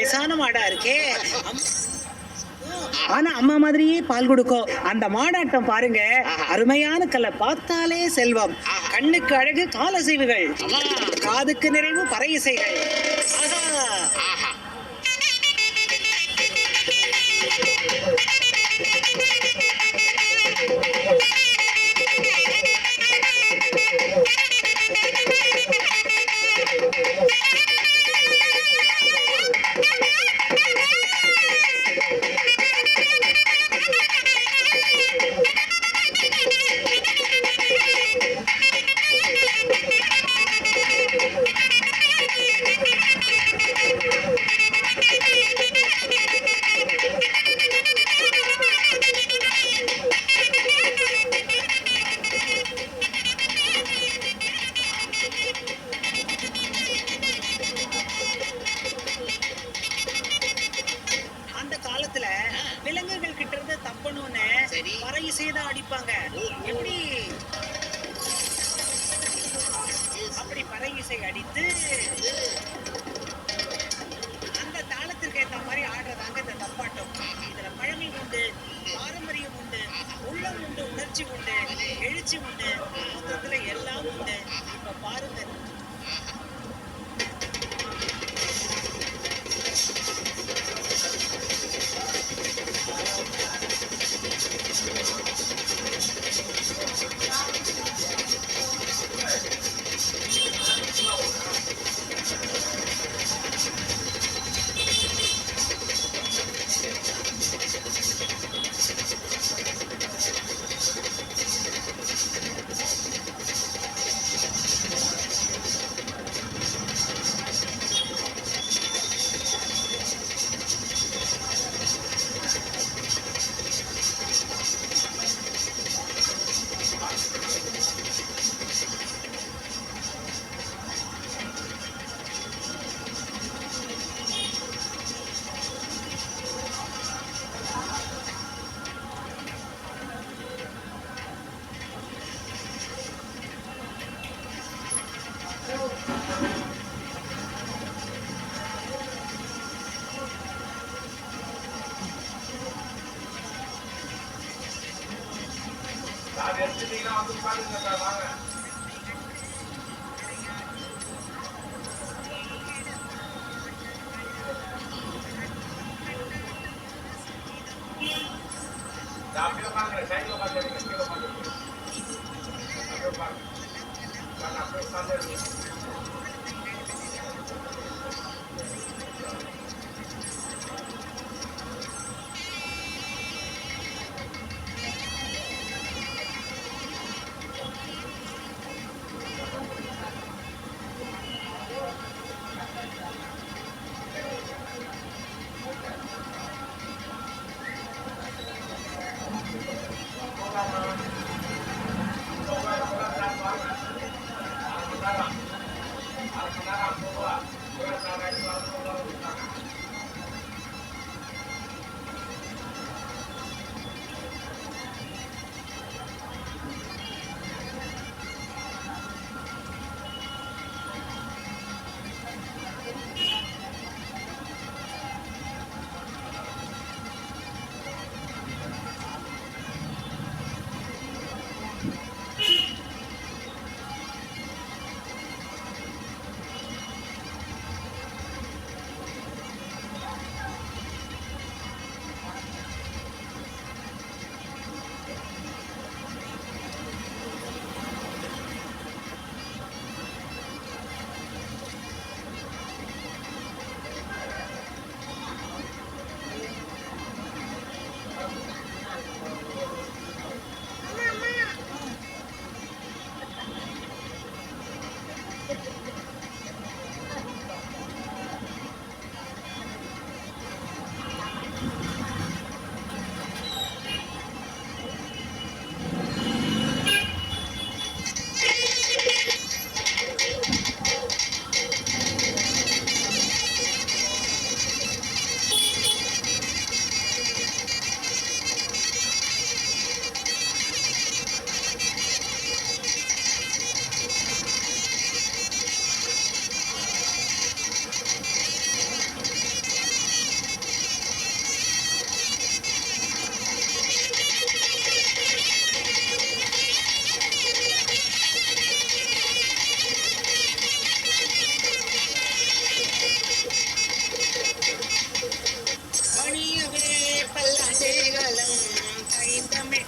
வயசான மாடா இருக்கே. ஆனா அம்மா மாதிரியே பால் கொடுக்கும். அந்த மாடாட்டம் பாருங்க, அருமையான கல்ல, பார்த்தாலே செல்வம். கண்ணுக்கு அழகு காலசைவுகள், காதுக்கு நிறைவு பறை இசைகள். ஆஹா. அந்த காலத்துல விலங்குகள் கிட்ட இருந்து தப்பணும்னு பறை இசைதான் அடிப்பாங்க. எப்படி? அப்படி பறை இசை அடித்து அந்த தாளத்திற்கு ஏற்ற மாதிரி ஆடுறதாங்க இந்த தப்பாட்டம். இதுல பழமை உண்டு, பாரம்பரியம் உண்டு, உள்ளம் உண்டு, உணர்ச்சி உண்டு, எழுச்சி உண்டு, மொத்தத்துல எல்லாம் உண்டு. இப்ப பாருங்க.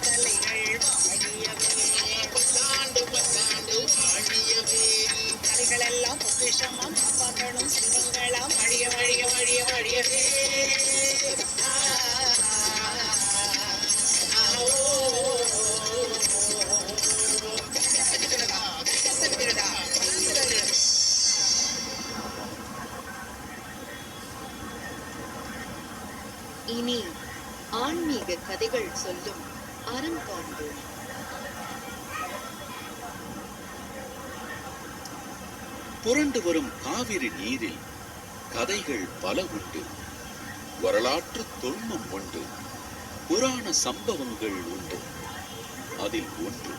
கலைகள் வாழியவே பல்லாண்டு பல்லாண்டு வாழியவே கலைகள் எல்லாம் பொக்கிஷமாம் காப்பாற்றணும் செல்வங்களாம் வழிய வழிய வழிய வழியவே இனி ஆன்மீக கதைகள் சொல்லும் அறம் காண்போம். புரண்டு வரும் காவிரி நீரில் கதைகள் பல உண்டு. வரலாற்று தொன்மம் உண்டு. புராண சம்பவங்கள் உண்டு. அதில் ஒன்று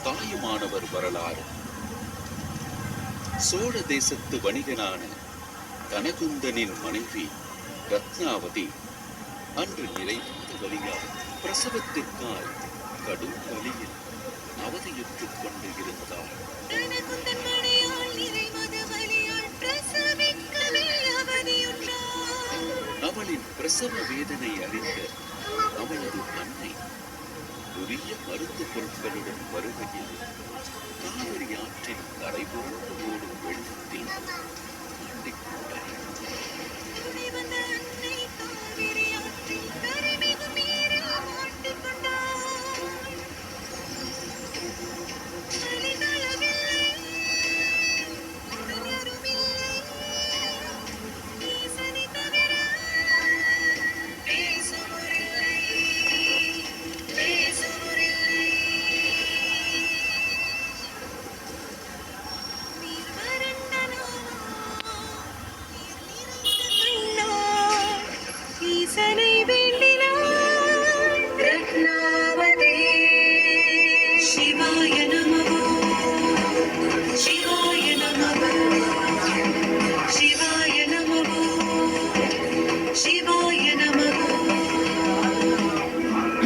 தாயுமானவர் வரலாறு. சோழ தேசத்து வணிகனான தனகுந்தனின் மனைவி ரத்னாவதி அன்று நிறைந்த வலியால் பிரசவத்திற்காய் கடும் வலியில் அவதியுற்றுக் கொண்டு இருந்தார். அவளின் பிரசவ வேதனை அறிந்த அவளது அன்னை உரிய மருந்து பொருட்களுடன் வருகையில் காவிரி ஆற்றின் கரை புரண்டு ஓடும் வெள்ளத்தில் மாட்டிக்கொண்டார்.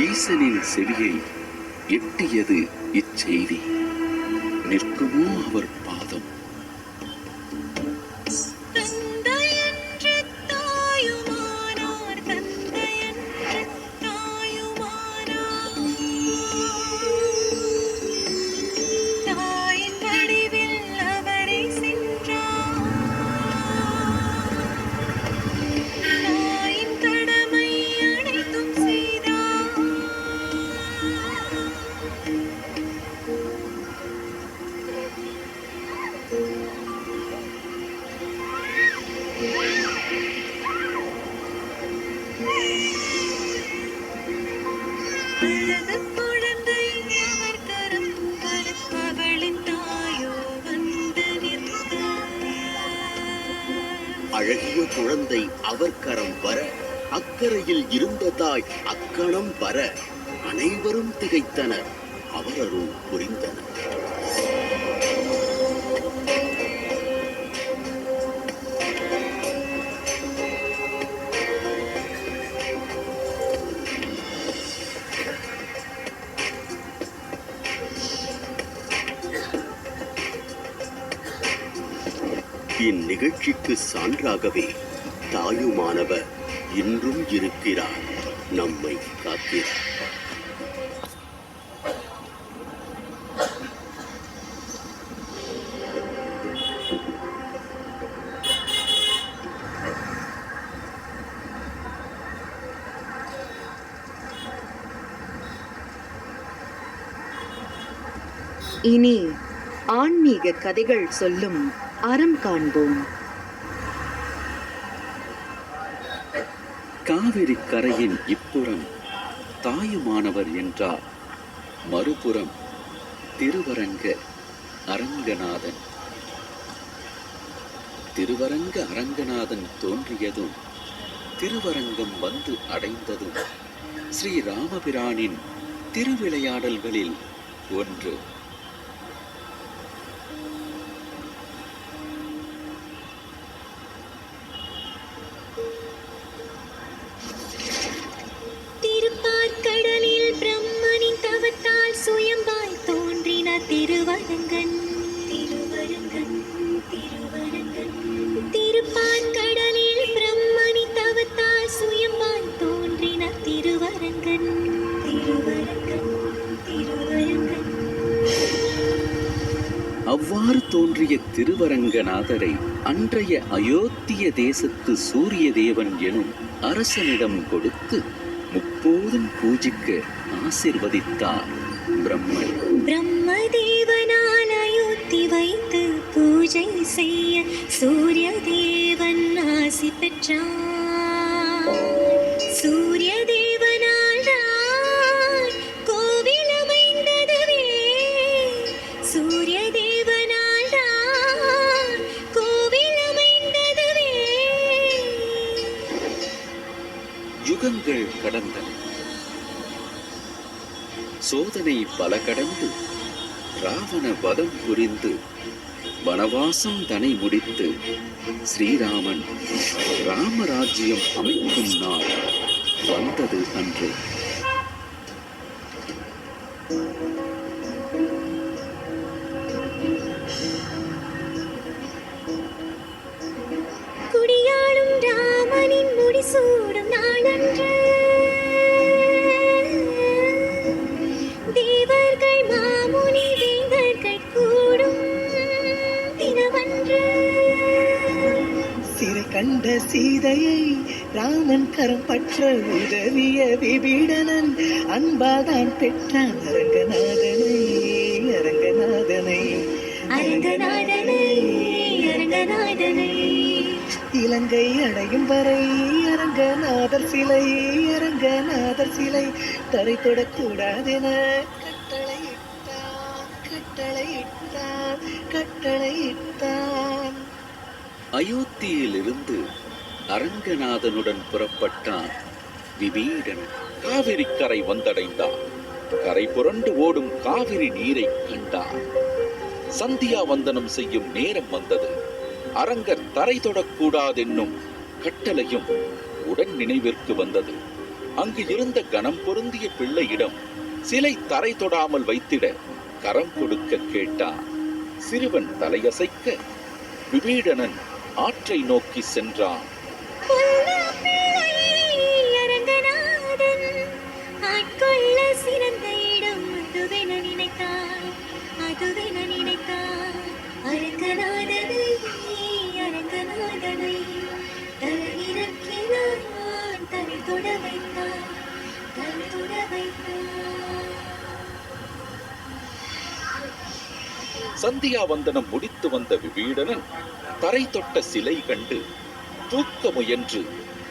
ஈசனின் செவியை எட்டியது இச்செய்தி. நிற்குமோ அவர் பாதம். அழகிய குழந்தை அவர் கரம் வர, அக்கறையில் இருந்த தாய் அக்கணம் வர, அனைவரும் திகைத்தனர், அவரருள் புரிந்தனர். இந்நிகழ்ச்சிக்கு சான்றாகவே தாயுமானவர் இன்றும் இருக்கிறார், நம்மை காக்கிறார். இனி ஆன்மீக கதைகள் சொல்லும் அறம் காண்போம். காவிரி கரையின் இப்புறம் தாயுமானவர் என்றார், மறுபுறம் திருவரங்க அரங்கநாதன். திருவரங்க அரங்கநாதன் தோன்றியதும் திருவரங்கம் வந்து அடைந்ததும் ஸ்ரீ ராமபிரானின் திருவிளையாடல்களில் ஒன்று. திருப்பார்கடலில் பிரம்மனின் தவத்தால் சுயம்பாய் தோன்றின திருவரங்கன். திருப்பார்கடலில் பிரம்மனின் தவத்தால் சுயம்பாய் தோன்றின திருவரங்கன். திருவரங்கன் திருவரங்கன். அவ்வாறு தோன்றிய திருவரங்கநாதரை அன்றைய அயோத்திய தேசத்து சூரிய தேவன் எனும் அரசனிடம் கொடுத்து முப்போதும் பூஜிக்க ஆசிர்வதித்தார் பிரம்மன். பிரம்மதேவனால் அயோத்தி வைத்து பூஜை செய்ய சூரிய தேவன் ஆசி பெற்றார். சூரிய தேவனால் தான் கோவில் அமைந்ததுவே. சூரிய தேவனால் தான் கோவில் அமைந்ததுவே. யுகங்கள் கடந்தன. சோதனை பல கடந்து ராவண வதம் புரிந்து வனவாசம் தனை முடித்து ஸ்ரீராமன் ராமராஜ்யம் அமைக்கும் நாள் வந்தது அன்று. குடியாளும் ராமனின் முடிசூடும் நாளன்று தேவர்கள் மாமுனி வேந்தர்கள் கூடும் தினமன்று. சிறை கண்ட சீதையை ராமன் கரம் பற்ற உதவிய விபீடனன் அன்பாதான் பெற்றான் அரங்கநாதனை அரங்கநாதனை அரங்கநாதனை அரங்கநாதனை. இலங்கை அடையும் வரை அரங்கநாதர் சிலை தரை தொடக்கூடாதென கட்டளையிட்டான். அயோத்தியிலிருந்து அரங்கநாதனுடன் புறப்பட்டான் விபீடனன். காவிரி கரை வந்தடைந்தான். கரை புரண்டு ஓடும் காவிரி நீரை கண்டான். சந்தியா வந்தனம் செய்யும் நேரம் வந்தது. அரங்கர் தரை தொடக்கூடாதென்னும் கட்டளையும் உடன் நினைவிற்கு வந்தது. அங்கு இருந்த கணம் பொருந்திய பிள்ளையிடம் சிலை தரை தொடாமல் வைத்திட கரம் கொடுக்க கேட்டான். சிறுவன் தலையசைக்க விபீடனன் ஆற்றை நோக்கி சென்றான். அரங்கநாதன் ஆட்கொள்ள சிறந்த இடம் அதுவென நினைத்தான் அதுவென நினைத்தான். அரங்கநாதனை அரங்கநாதனை தலையிறக்கினான் தலை தொட வைத்தான் தலை தொட வைத்தான். சந்தியா வந்தனம் முடித்து வந்த விபீடனன் தரை தொட்ட சிலை கண்டு தூக்க முயன்று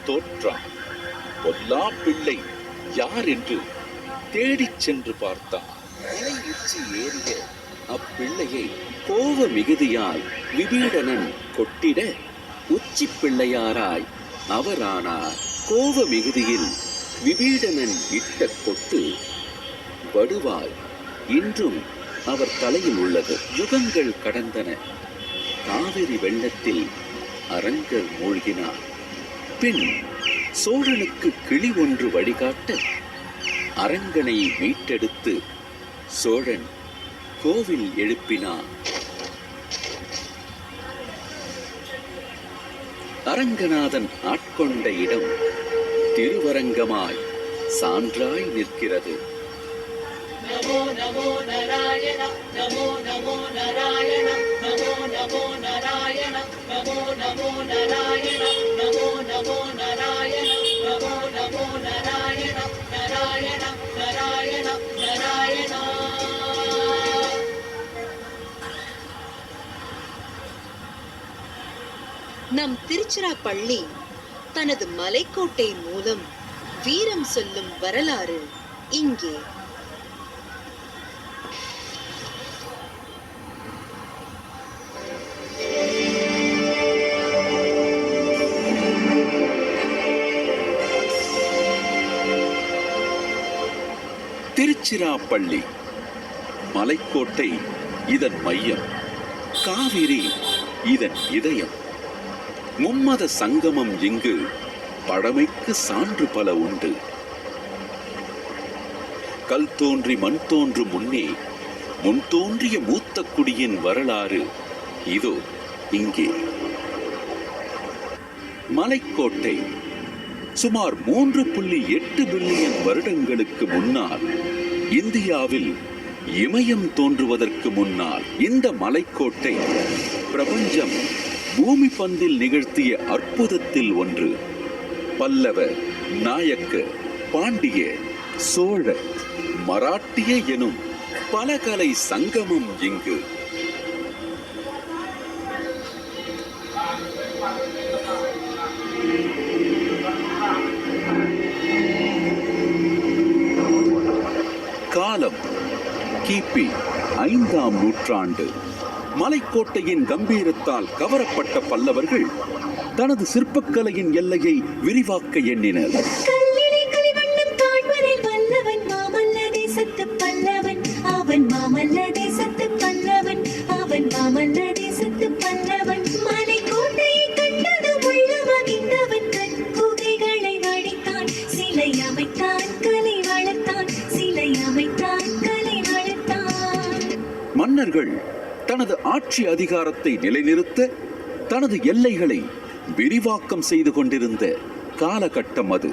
தோற்றான். பொல்லா பிள்ளை யார் என்று தேடிச் சென்று பார்த்தான். இலை உச்சி ஏறிய அப்பிள்ளையை கோப மிகுதியால் விபீடனன் கொட்டிட உச்சி பிள்ளையாராய் அவரானார். கோப மிகுதியில் விபீடனன் இட்ட கொட்டு வடுவாய் இன்றும் அவர் தலையில் உள்ளது. யுகங்கள் கடந்தன. காவிரி வெள்ளத்தில் அரங்கர் மூழ்கினார். பின் சோழனுக்கு கிளி ஒன்று வழிகாட்ட அரங்கனை மீட்டெடுத்து சோழன் கோவில் எழுப்பினார். அரங்கநாதன் ஆட்கொண்ட இடம் திருவரங்கமாய் சான்றாய் நிற்கிறது. நமோ நமோ நாராயண நமோ நமோ நாராயண நமோ நமோ நாராயண நமோ நமோ நாராயண நமோ நமோ நாராயண நமோ நமோ நாராயண நாராயண நாராயண நாராயண. நம் திருச்சிராப்பள்ளி தனது மலைக்கோட்டை மூலம் வீரம் சொல்லும் வரலாறு இங்கே. திருச்சிராப்பள்ளி மலைக்கோட்டை இதன் மையம், காவிரி இதன் இதயம். மும்மத சங்கமம் இங்கு பழமைக்கு சான்று பல உண்டு. கல் தோன்றி மண் தோன்றும் முன்னே முன் தோன்றிய மூத்த குடியின் வரலாறு இதோ இங்கே. மலைக்கோட்டை சுமார் 3.8 பில்லியன் வருடங்களுக்கு முன்னால் இந்தியாவில் இமயம் தோன்றுவதற்கு முன்னால் இந்த மலைக்கோட்டை பிரபஞ்சம் பூமி பந்தில் நிகழ்த்திய அற்புதத்தில் ஒன்று. பல்லவ, நாயக்க, பாண்டிய, சோழ, மராட்டிய எனும் பல கலை சங்கமம் இங்கு. காலம் கிபி 5ஆம் நூற்றாண்டு. மலைக்கோட்டையின் கம்பீரத்தால் கவரப்பட்ட பல்லவர்கள் தனது சிற்பக்கலையின் எல்லையை விரிவாக்க எண்ணினர். கல்லிலே கலிவண்ணம் காண்பதில் வல்லவன் மாமல்ல தேசத்து பல்லவன் அவன் மாமல்ல தேசத்து பல்லவன் அவன் மாமல்ல தேசத்து பல்லவன் மலைக்கோட்டையை கண்டது உள்ளவகின்றவன் கற்குகைகளை வடித்தான் சிலை அமைத்தான் கலை வளர்த்தான் சிலை அமைத்தான் கலை வளர்த்தான். மன்னர்கள் தனது ஆட்சி அதிகாரத்தை நிலைநிறுத்த தனது எல்லைகளை விரிவாக்கம் செய்து கொண்டிருந்த காலகட்டம் அது.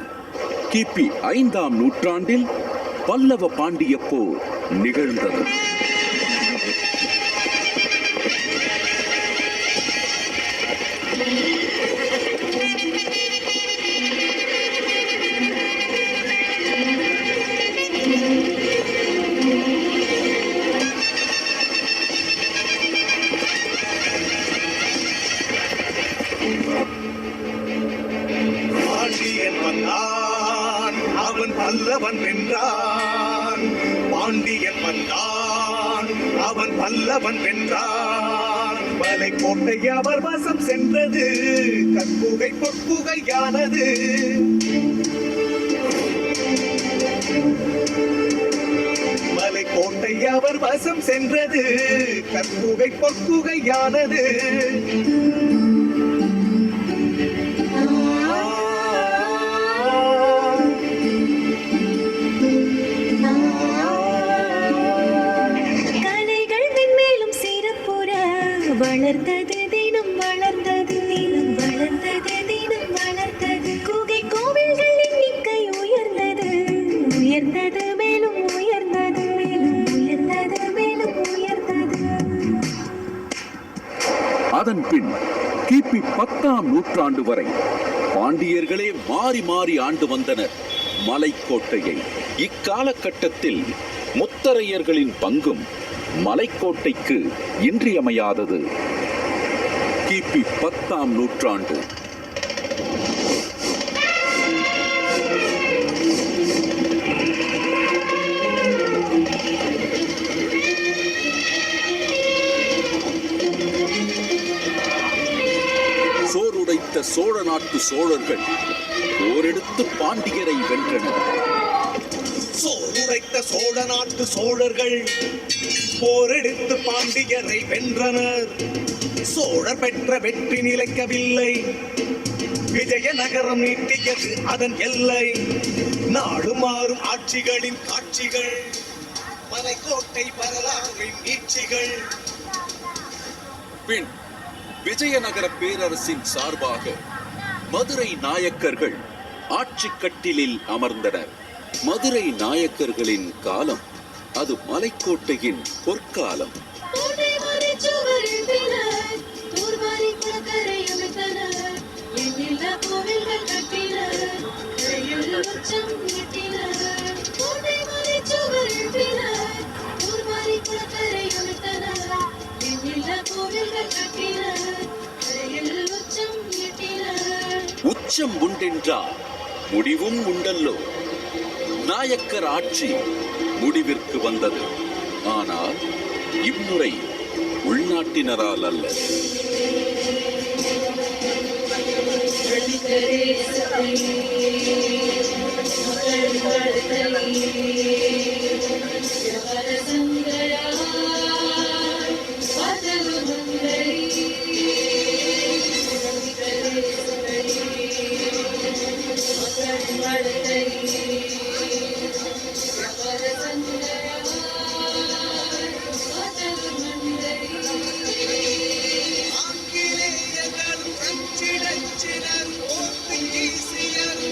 கிபி 5ஆம் நூற்றாண்டில் பல்லவ பாண்டிய போர் நிகழ்ந்தது. பாண்டியன் வந்தான் அவன் பல்லவன் வென்றான் பாண்டியன் வந்தான் அவன் பல்லவன் வென்றான் மலைக்கோட்டை அவர் வசம் சென்றது கற்புகை பொற்புகையானது மலைக்கோட்டை அவர் வசம் சென்றது கற்புகை பொற்புகையானது. கலைகள் மென்மேலும் சிறப்புற வளர்ந்தது தினம் வளர்ந்தது தினம் வளர்ந்தது தினம் வளர்ந்தது குகை கோவில்கள் எண்ணிக்கை உயர்ந்தது உயர்ந்தது மேலும் உயர்ந்தது மேலும் உயர்ந்தது மேலும் உயர்ந்தது. அதன் பின் கிபி 10ஆம் நூற்றாண்டு வரை பாண்டியர்களே மாறி மாறி ஆண்டு வந்தனர் மலைக்கோட்டையை. இக்காலகட்டத்தில் முத்தரையர்களின் பங்கும் மலைக்கோட்டைக்கு இன்றியமையாதது. கிபி 10ஆம் நூற்றாண்டு. சோறுடைத்த சோழ நாட்டு சோழர்கள் போரெடுத்து பாண்டியரை வென்றனர். சோறுடைத்த சோழ நாட்டு சோழர்கள் போரெடுத்து பாண்டியரை வென்றனர். சோழர் பெற்ற வெற்றி நிலைக்கவில்லை, விஜயநகரம் நீட்டியது அதன் எல்லை. நாடு மாறும் ஆட்சிகளின் காட்சிகள், மலைக்கோட்டை வரலாற்றின் நீட்சிகள். பின் விஜயநகர பேரரசின் சார்பாக மதுரை நாயக்கர்கள் ஆட்சி கட்டிலில் அமர்ந்தனர். மதுரை நாயக்கர்களின் காலம் அது மலைக்கோட்டையின் பொற்காலம். உச்சம் உண்டென்றால் முடிவும் உண்டல்லோ. நாயக்கர் ஆட்சி முடிவிற்கு வந்தது. ஆனால் இம்முறை உள்நாட்டினரால் அல்ல. ஆங்கிலேயர்கள், பிரெஞ்சு, டச்சுனர், போர்த்துகீசியர்,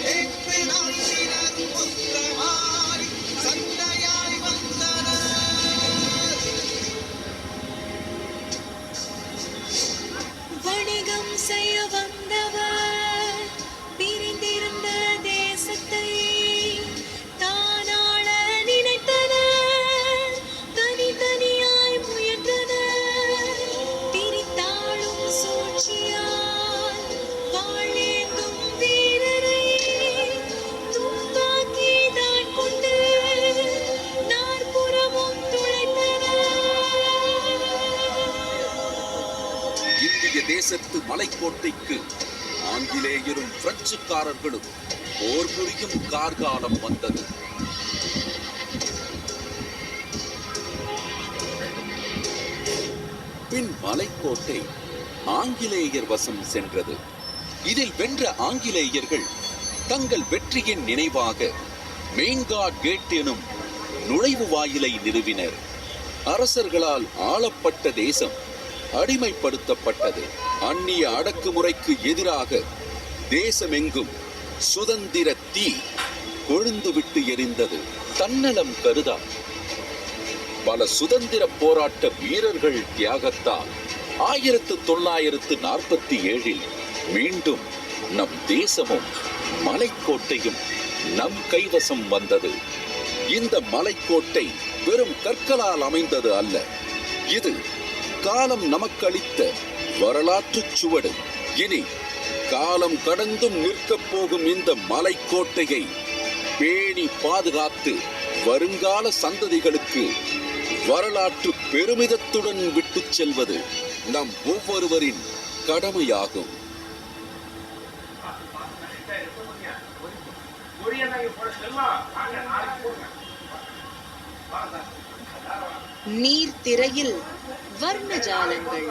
செத்து மலைக்கோட்டைக்கு ஆங்கிலேயரும் பிரெஞ்சுக்காரர்களும் போர் புரியும் கார்காலம் வந்தது. பின் மலைக்கோட்டை ஆங்கிலேயர் வசம் சென்றது. இதில் வென்ற ஆங்கிலேயர்கள் தங்கள் வெற்றியின் நினைவாக மெயின்கார்ட் கேட் எனும் நுழைவு வாயிலை நிறுவினர். அரசர்களால் ஆளப்பட்ட தேசம் அடிமைப்படுத்தப்பட்டது. அந்நிய அடக்குமுறைக்கு எதிராக தேசமெங்கும் சுதந்திர தீ கொழுந்துவிட்டு எரிந்தது. தன்னலம் கருதா பல சுதந்திர போராட்ட வீரர்கள் தியாகத்தால் 1947 மீண்டும் நம் தேசமும் மலைக்கோட்டையும் நம் கைவசம் வந்தது. இந்த மலைக்கோட்டை வெறும் கற்களால் அமைந்தது அல்ல. இது காலம் நமக்களித்த வரலாற்று சுவடு. இனி காலம் கடந்தும் நிற்கப் போகும் இந்த மலைக்கோட்டையை பேணி பாதுகாத்து வருங்கால சந்ததிகளுக்கு வரலாற்று பெருமிதத்துடன் விட்டுச் செல்வது நம் ஒவ்வொருவரின் கடமையாகும். நீர்த்திரையில் வர்ணஜாலங்கள்.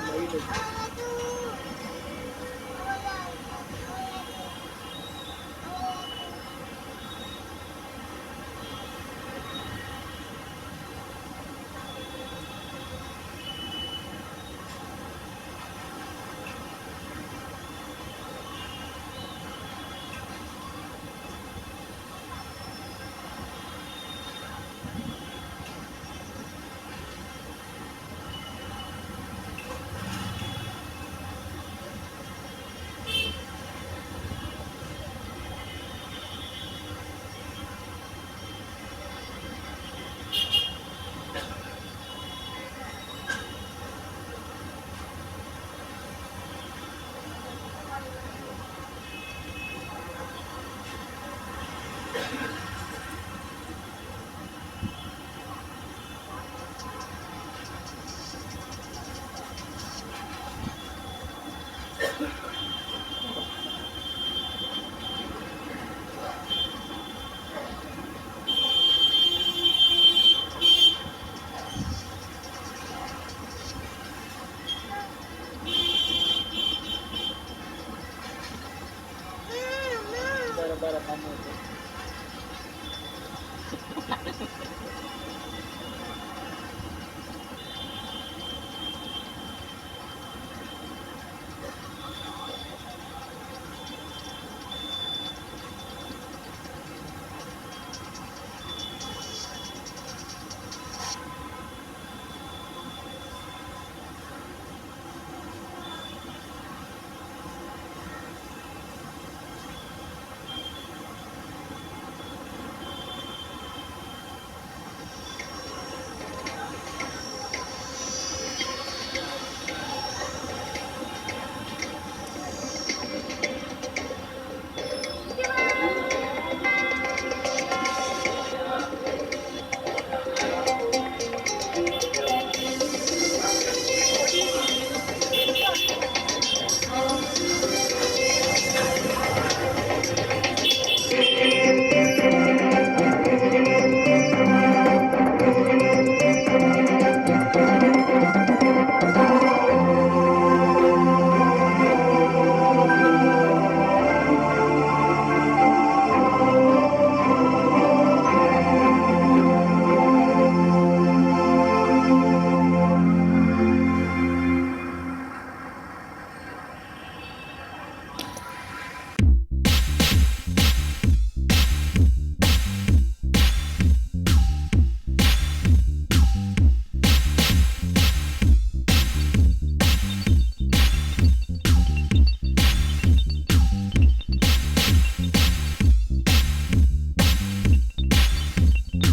மயில்